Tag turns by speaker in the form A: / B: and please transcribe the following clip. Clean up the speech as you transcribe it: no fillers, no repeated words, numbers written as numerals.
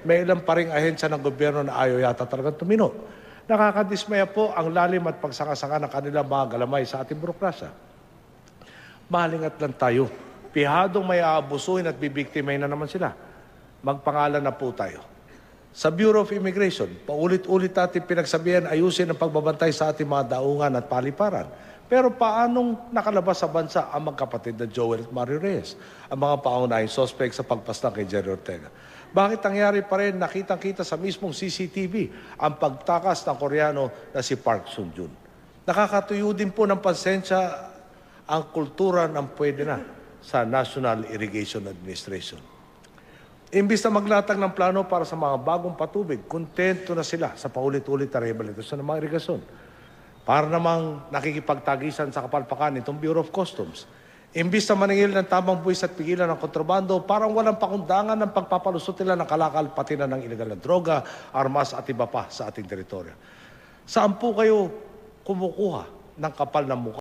A: may ilang pa ring ahensya ng gobyerno na ayaw yata talagang tumino. Nakakadismaya po ang lalim at pagsakasaka ng kanilang mga galamay sa ating burokrasya. Mahalingat lang tayo. Pihadong may aabusuhin at bibiktimahin na naman sila. Magpangalan na po tayo. Sa Bureau of Immigration, paulit-ulit natin pinagsabihan ayusin ang pagbabantay sa ating mga daungan at paliparan. Pero paanong nakalabas sa bansa ang magkapatid na Joel at Mario Reyes, ang mga paunahing suspect sa pagpaslang kay Jerry Ortega? Bakit nangyari pa rin nakitang-kita sa mismong CCTV ang pagtakas ng Koreano na si Park Sung-joon? Nakakatuyo din po ng pasensya ang kultura ng pwede na sa National Irrigation Administration. Imbis na maglatag ng plano para sa mga bagong patubig, kontento na sila sa paulit-ulit na rehabilitasyon ng mga irigasyon. Para namang nakikipagtagisan sa kapalpakan itong Bureau of Customs. Imbis na maningil ng tamang buwis at pigilan ng kontrabando, parang walang pakundangan ng pagpapalusot nila ng kalakal pati na ng ilegal na droga, armas at iba pa sa ating teritoryo. Saan po kayo kumukuha ng kapal ng mukha?